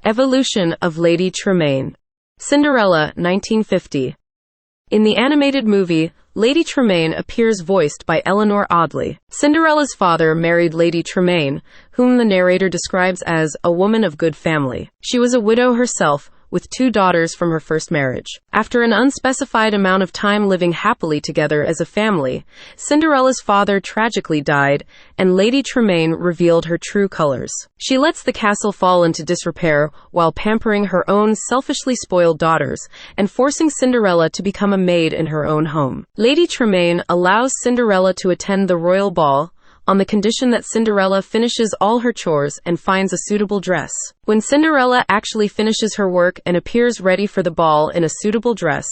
Evolution of Lady Tremaine. Cinderella, 1950. In the animated movie, Lady Tremaine appears voiced by Eleanor Audley. Cinderella's father married Lady Tremaine, whom the narrator describes as a woman of good family. She was a widow herself, with 2 daughters from her first marriage. After an unspecified amount of time living happily together as a family, Cinderella's father tragically died, and Lady Tremaine revealed her true colors. She lets the castle fall into disrepair while pampering her own selfishly spoiled daughters and forcing Cinderella to become a maid in her own home. Lady Tremaine allows Cinderella to attend the royal ball, on the condition that Cinderella finishes all her chores and finds a suitable dress. When Cinderella actually finishes her work and appears ready for the ball in a suitable dress,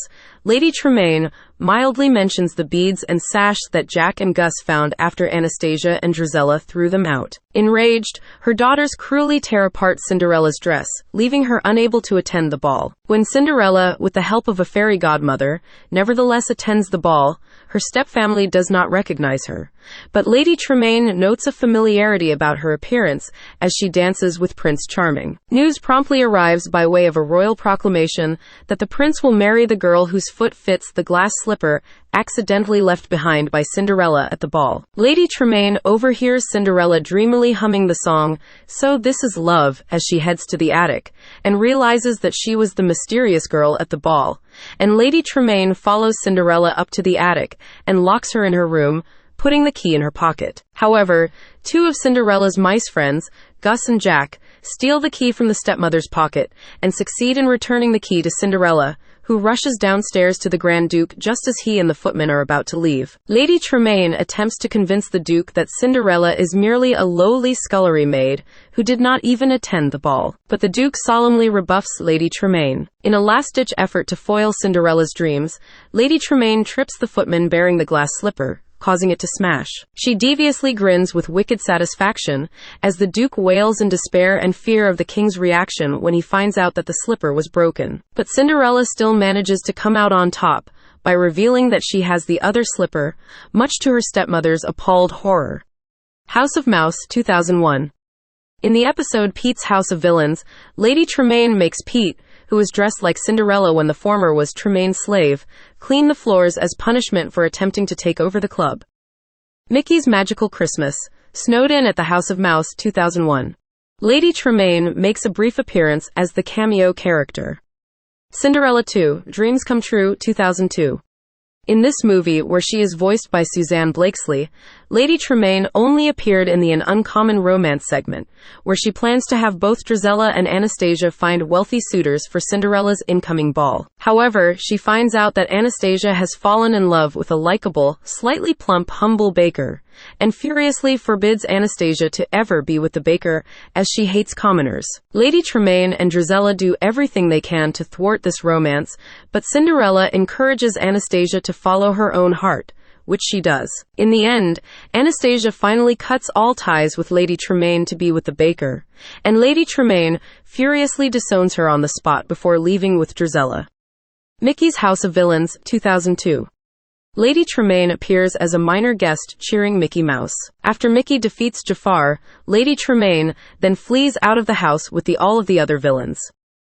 Lady Tremaine mildly mentions the beads and sash that Jack and Gus found after Anastasia and Drizella threw them out. Enraged, her daughters cruelly tear apart Cinderella's dress, leaving her unable to attend the ball. When Cinderella, with the help of a fairy godmother, nevertheless attends the ball, her stepfamily does not recognize her. But Lady Tremaine notes a familiarity about her appearance as she dances with Prince Charming. News promptly arrives by way of a royal proclamation that the prince will marry the girl whose foot fits the glass slipper accidentally left behind by Cinderella at the ball. Lady Tremaine overhears Cinderella dreamily humming the song, "So This Is Love," as she heads to the attic, and realizes that she was the mysterious girl at the ball. And Lady Tremaine follows Cinderella up to the attic and locks her in her room, putting the key in her pocket. However, 2 of Cinderella's mice friends, Gus and Jack, steal the key from the stepmother's pocket and succeed in returning the key to Cinderella, who rushes downstairs to the Grand Duke just as he and the footman are about to leave. Lady Tremaine attempts to convince the Duke that Cinderella is merely a lowly scullery maid who did not even attend the ball. But the Duke solemnly rebuffs Lady Tremaine. In a last-ditch effort to foil Cinderella's dreams, Lady Tremaine trips the footman bearing the glass slipper, causing it to smash. She deviously grins with wicked satisfaction as the Duke wails in despair and fear of the king's reaction when he finds out that the slipper was broken. But Cinderella still manages to come out on top by revealing that she has the other slipper, much to her stepmother's appalled horror. House of Mouse, 2001. In the episode Pete's House of Villains, Lady Tremaine makes Pete, who was dressed like Cinderella when the former was Tremaine's slave, clean the floors as punishment for attempting to take over the club. Mickey's Magical Christmas, snowed in at the House of Mouse, 2001. Lady Tremaine makes a brief appearance as the cameo character. Cinderella 2, Dreams Come True, 2002. In this movie, where she is voiced by Suzanne Blakesley, Lady Tremaine only appeared in the An Uncommon Romance segment, where she plans to have both Drizella and Anastasia find wealthy suitors for Cinderella's incoming ball. However, she finds out that Anastasia has fallen in love with a likable, slightly plump, humble baker, and furiously forbids Anastasia to ever be with the baker, as she hates commoners. Lady Tremaine and Drizella do everything they can to thwart this romance, but Cinderella encourages Anastasia to follow her own heart, which she does. In the end, Anastasia finally cuts all ties with Lady Tremaine to be with the baker, and Lady Tremaine furiously disowns her on the spot before leaving with Drizella. Mickey's House of Villains, 2002. Lady Tremaine appears as a minor guest cheering Mickey Mouse. After Mickey defeats Jafar, Lady Tremaine then flees out of the house with all of the other villains.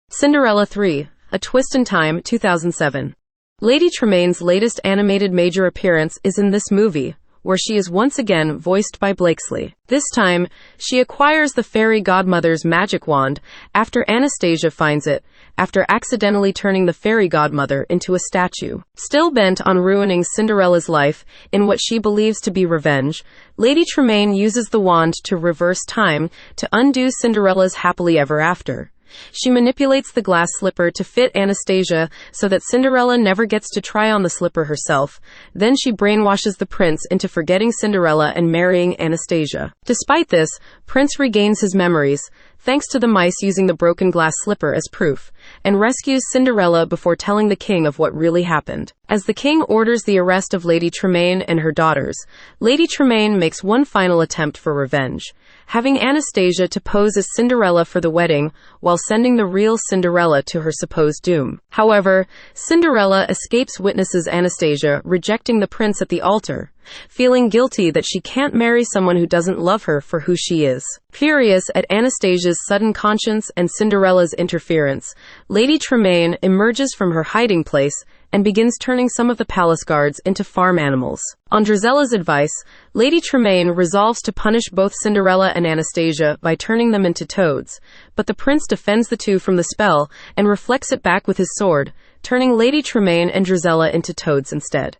Cinderella 3, A Twist in Time, 2007. Lady Tremaine's latest animated major appearance is in this movie, where she is once again voiced by Blakesley. This time, she acquires the fairy godmother's magic wand after Anastasia finds it, after accidentally turning the fairy godmother into a statue. Still bent on ruining Cinderella's life in what she believes to be revenge, Lady Tremaine uses the wand to reverse time to undo Cinderella's happily ever after. She manipulates the glass slipper to fit Anastasia so that Cinderella never gets to try on the slipper herself. Then she brainwashes the prince into forgetting Cinderella and marrying Anastasia. Despite this, Prince regains his memories, thanks to the mice using the broken glass slipper as proof, and rescues Cinderella before telling the king of what really happened. As the king orders the arrest of Lady Tremaine and her daughters, Lady Tremaine makes one final attempt for revenge. having Anastasia to pose as Cinderella for the wedding while sending the real Cinderella to her supposed doom. However, Cinderella escapes witnesses Anastasia rejecting the prince at the altar, feeling guilty that she can't marry someone who doesn't love her for who she is. Furious at Anastasia's sudden conscience and Cinderella's interference, Lady Tremaine emerges from her hiding place and begins turning some of the palace guards into farm animals. On Drizella's advice, Lady Tremaine resolves to punish both Cinderella and Anastasia by turning them into toads, but the prince defends the two from the spell and reflects it back with his sword, turning Lady Tremaine and Drizella into toads instead.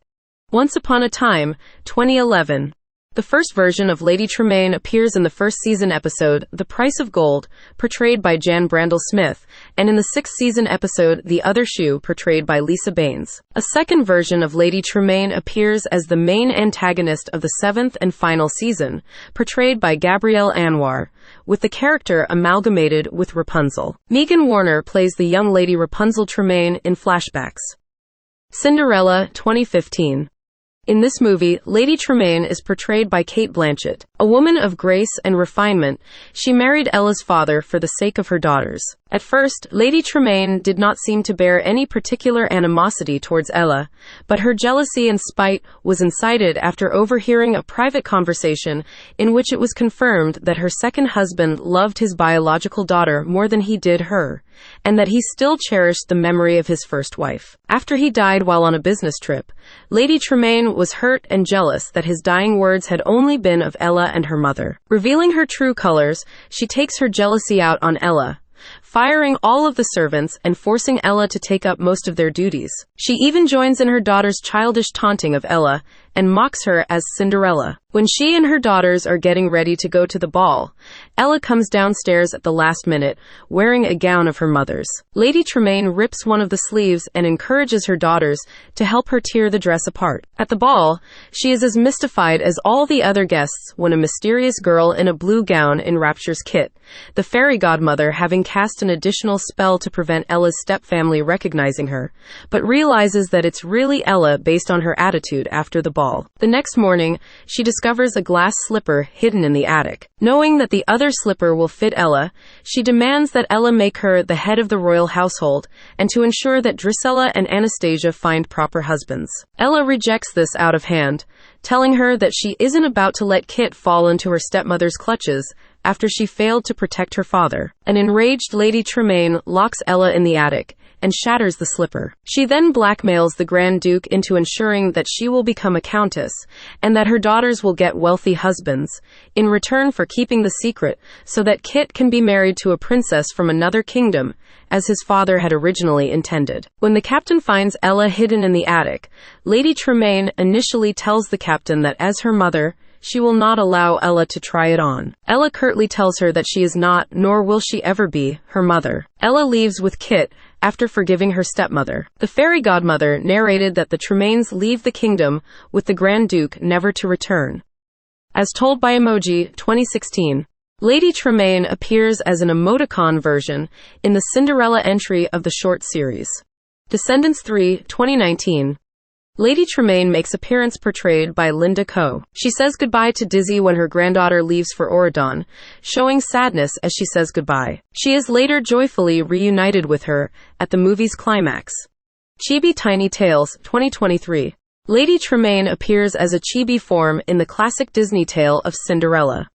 Once Upon a Time, 2011. The first version of Lady Tremaine appears in the first season episode, The Price of Gold, portrayed by Jan Brandel-Smith, and in the sixth season episode, The Other Shoe, portrayed by Lisa Baines. A second version of Lady Tremaine appears as the main antagonist of the seventh and final season, portrayed by Gabrielle Anwar, with the character amalgamated with Rapunzel. Megan Warner plays the young Lady Rapunzel Tremaine in flashbacks. Cinderella, 2015. In this movie, Lady Tremaine is portrayed by Cate Blanchett. A woman of grace and refinement, she married Ella's father for the sake of her daughters. At first, Lady Tremaine did not seem to bear any particular animosity towards Ella, but her jealousy and spite was incited after overhearing a private conversation in which it was confirmed that her second husband loved his biological daughter more than he did her, and that he still cherished the memory of his first wife. After he died while on a business trip, Lady Tremaine was hurt and jealous that his dying words had only been of Ella and her mother. Revealing her true colors, she takes her jealousy out on Ella, firing all of the servants and forcing Ella to take up most of their duties. She even joins in her daughter's childish taunting of Ella and mocks her as Cinderella. When she and her daughters are getting ready to go to the ball, Ella comes downstairs at the last minute, wearing a gown of her mother's. Lady Tremaine rips one of the sleeves and encourages her daughters to help her tear the dress apart. At the ball, she is as mystified as all the other guests when a mysterious girl in a blue gown enraptures Kit, the fairy godmother, having cast an additional spell to prevent Ella's stepfamily recognizing her, but realizes that it's really Ella based on her attitude after the ball. The next morning, she discovers a glass slipper hidden in the attic. Knowing that the other slipper will fit Ella, she demands that Ella make her the head of the royal household, and to ensure that Drizella and Anastasia find proper husbands. Ella rejects this out of hand, telling her that she isn't about to let Kit fall into her stepmother's clutches after she failed to protect her father. An enraged Lady Tremaine locks Ella in the attic and shatters the slipper. She then blackmails the Grand Duke into ensuring that she will become a countess and that her daughters will get wealthy husbands, in return for keeping the secret so that Kit can be married to a princess from another kingdom, as his father had originally intended. When the captain finds Ella hidden in the attic, Lady Tremaine initially tells the captain that as her mother, she will not allow Ella to try it on. Ella curtly tells her that she is not, nor will she ever be, her mother. Ella leaves with Kit after forgiving her stepmother. The fairy godmother narrated that the Tremaines leave the kingdom with the Grand Duke never to return. As told by Emoji, 2016. Lady Tremaine appears as an emoticon version in the Cinderella entry of the short series. Descendants 3, 2019. Lady Tremaine makes appearance portrayed by Linda Coe. She says goodbye to Dizzy when her granddaughter leaves for Oregon, showing sadness as she says goodbye. She is later joyfully reunited with her at the movie's climax. Chibi Tiny Tales, 2023. Lady Tremaine appears as a chibi form in the classic Disney tale of Cinderella.